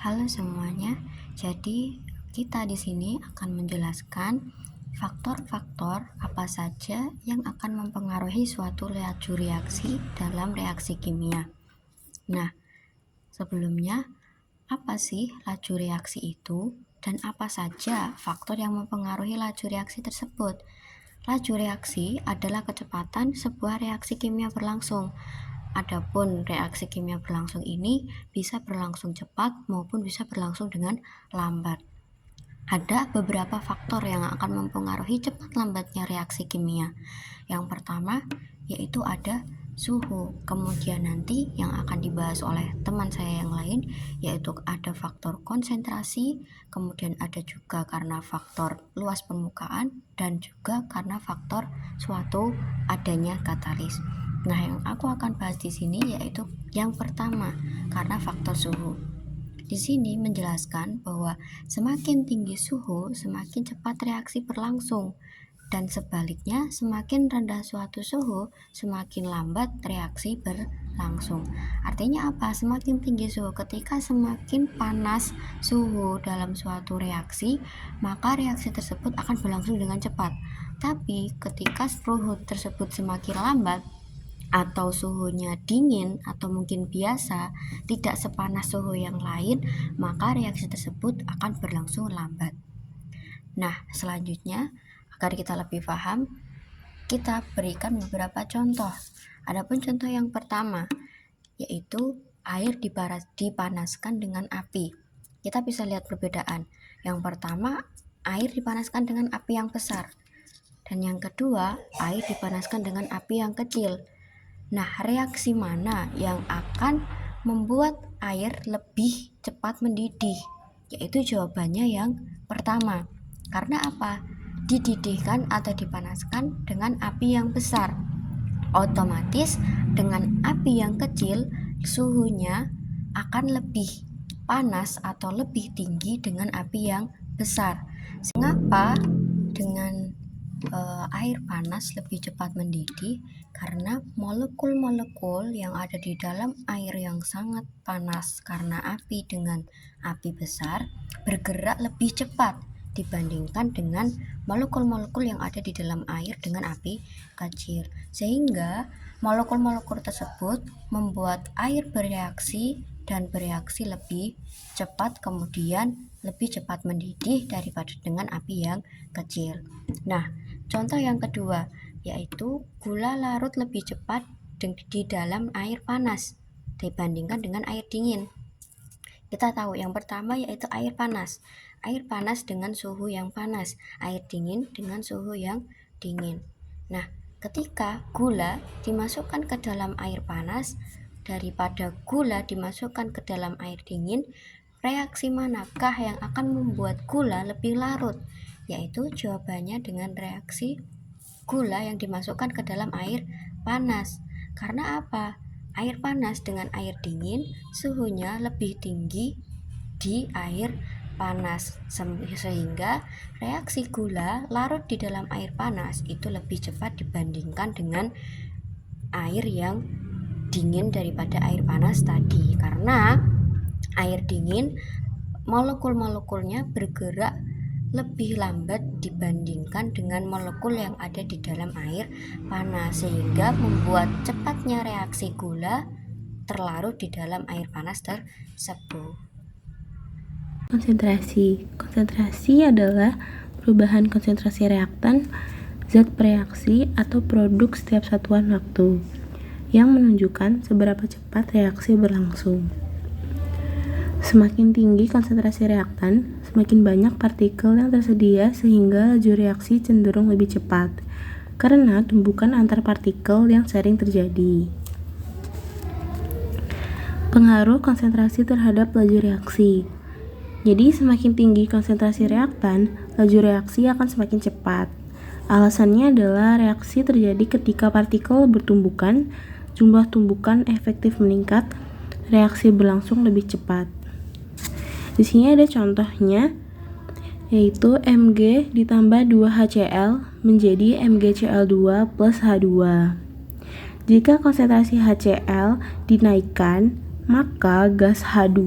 Halo semuanya. Jadi kita di sini akan menjelaskan faktor-faktor apa saja yang akan mempengaruhi suatu laju reaksi dalam reaksi kimia. Nah, sebelumnya apa sih laju reaksi itu dan apa saja faktor yang mempengaruhi laju reaksi tersebut? Laju reaksi adalah kecepatan sebuah reaksi kimia berlangsung. Adapun reaksi kimia berlangsung ini bisa berlangsung cepat maupun bisa berlangsung dengan lambat. Ada beberapa faktor yang akan mempengaruhi cepat lambatnya reaksi kimia. Yang pertama yaitu ada suhu. Kemudian nanti yang akan dibahas oleh teman saya yang lain yaitu ada faktor konsentrasi, kemudian ada juga karena faktor luas permukaan dan juga karena faktor suatu adanya katalis. Nah, yang aku akan bahas di sini yaitu yang pertama, karena faktor suhu. Di sini menjelaskan bahwa semakin tinggi suhu, semakin cepat reaksi berlangsung. Dan sebaliknya, semakin rendah suatu suhu, semakin lambat reaksi berlangsung. Artinya apa? Semakin tinggi suhu, ketika semakin panas suhu dalam suatu reaksi, maka reaksi tersebut akan berlangsung dengan cepat. Tapi ketika suhu tersebut semakin lambat, atau suhunya dingin atau mungkin biasa, tidak sepanas suhu yang lain, maka reaksi tersebut akan berlangsung lambat. Nah, selanjutnya agar kita lebih paham, kita berikan beberapa contoh. Adapun contoh yang pertama yaitu air dipanaskan dengan api. Kita bisa lihat perbedaan. Yang pertama, air dipanaskan dengan api yang besar. Dan yang kedua, air dipanaskan dengan api yang kecil. Nah, reaksi mana yang akan membuat air lebih cepat mendidih? Yaitu jawabannya yang pertama. Karena apa? Dididihkan atau dipanaskan dengan api yang besar. Otomatis dengan api yang kecil, suhunya akan lebih panas atau lebih tinggi dengan api yang besar. Mengapa dengan air panas lebih cepat mendidih? Karena molekul-molekul yang ada di dalam air yang sangat panas karena api dengan api besar bergerak lebih cepat dibandingkan dengan molekul-molekul yang ada di dalam air dengan api kecil, sehingga molekul-molekul tersebut membuat air bereaksi dan bereaksi lebih cepat, kemudian lebih cepat mendidih daripada dengan api yang kecil. Nah, contoh yang kedua yaitu gula larut lebih cepat di dalam air panas dibandingkan dengan air dingin. Kita tahu yang pertama yaitu air panas. Air panas dengan suhu yang panas, air dingin dengan suhu yang dingin. Nah, ketika gula dimasukkan ke dalam air panas daripada gula dimasukkan ke dalam air dingin, reaksi manakah yang akan membuat gula lebih larut? Yaitu jawabannya dengan reaksi gula yang dimasukkan ke dalam air panas. Karena apa? Air panas dengan air dingin suhunya lebih tinggi di air panas, sehingga reaksi gula larut di dalam air panas itu lebih cepat dibandingkan dengan air yang dingin daripada air panas tadi. Karena air dingin molekul-molekulnya bergerak lebih lambat dibandingkan dengan molekul yang ada di dalam air panas, sehingga membuat cepatnya reaksi gula terlarut di dalam air panas tersebut. Konsentrasi adalah perubahan konsentrasi reaktan, zat bereaksi atau produk setiap satuan waktu yang menunjukkan seberapa cepat reaksi berlangsung. Semakin tinggi konsentrasi reaktan, semakin banyak partikel yang tersedia sehingga laju reaksi cenderung lebih cepat karena tumbukan antar partikel yang sering terjadi. Pengaruh konsentrasi terhadap laju reaksi. Jadi semakin tinggi konsentrasi reaktan, laju reaksi akan semakin cepat. Alasannya adalah reaksi terjadi ketika partikel bertumbukan, jumlah tumbukan efektif meningkat, reaksi berlangsung lebih cepat. Di sini ada contohnya, yaitu Mg ditambah 2HCl menjadi MgCl2 plus H2. Jika konsentrasi HCl dinaikkan, maka gas H2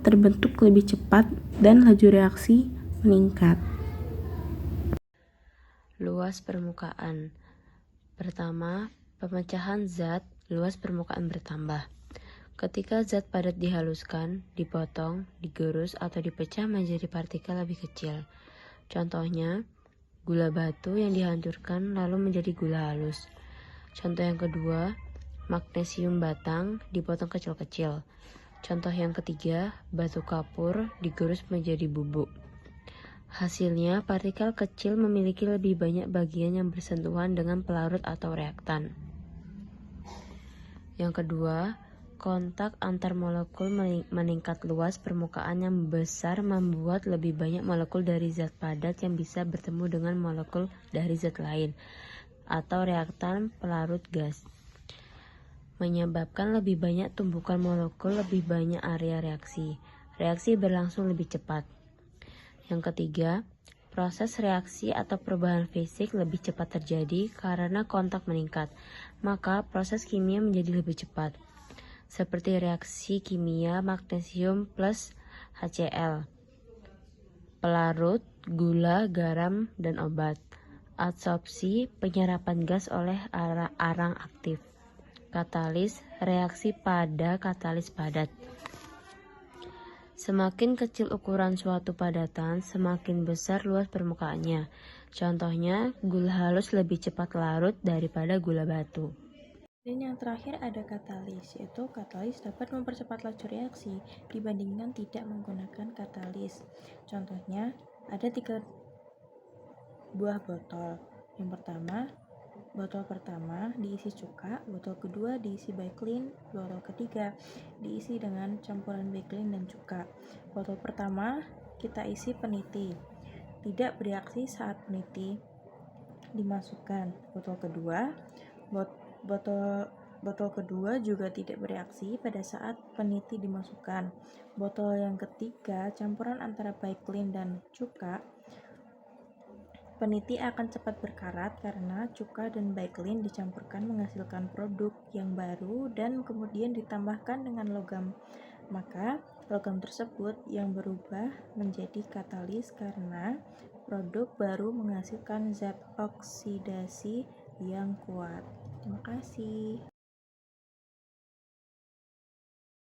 terbentuk lebih cepat dan laju reaksi meningkat. Luas permukaan. Pertama, pemecahan zat, luas permukaan bertambah. Ketika zat padat dihaluskan, dipotong, digerus, atau dipecah menjadi partikel lebih kecil. Contohnya, gula batu yang dihancurkan lalu menjadi gula halus. Contoh yang kedua, magnesium batang dipotong kecil-kecil. Contoh yang ketiga, batu kapur digerus menjadi bubuk. Hasilnya, partikel kecil memiliki lebih banyak bagian yang bersentuhan dengan pelarut atau reaktan. Yang kedua, kontak antar molekul meningkat. Luas permukaan yang besar membuat lebih banyak molekul dari zat padat yang bisa bertemu dengan molekul dari zat lain atau reaktan pelarut gas, menyebabkan lebih banyak tumpukan molekul, lebih banyak area reaksi. Reaksi berlangsung lebih cepat. Yang ketiga, proses reaksi atau perubahan fisik lebih cepat terjadi karena kontak meningkat, maka proses kimia menjadi lebih cepat. Seperti reaksi kimia magnesium plus HCl, pelarut, gula, garam, dan obat. Adsorpsi, penyerapan gas oleh arang aktif. Katalis, reaksi pada katalis padat. Semakin kecil ukuran suatu padatan, semakin besar luas permukaannya. Contohnya, gula halus lebih cepat larut daripada gula batu. Dan yang terakhir ada katalis, yaitu katalis dapat mempercepat laju reaksi dibandingkan tidak menggunakan katalis. Contohnya, ada 3 buah botol. Yang pertama, botol pertama diisi cuka, botol kedua diisi baiklin, botol ketiga diisi dengan campuran baiklin dan cuka. Botol pertama kita isi peniti, tidak bereaksi saat peniti dimasukkan. Botol kedua juga tidak bereaksi pada saat peniti dimasukkan. Botol yang ketiga, campuran antara baiklin dan cuka, peniti akan cepat berkarat karena cuka dan baiklin dicampurkan menghasilkan produk yang baru dan kemudian ditambahkan dengan logam. Maka logam tersebut yang berubah menjadi katalis karena produk baru menghasilkan zat oksidasi yang kuat. Terima kasih.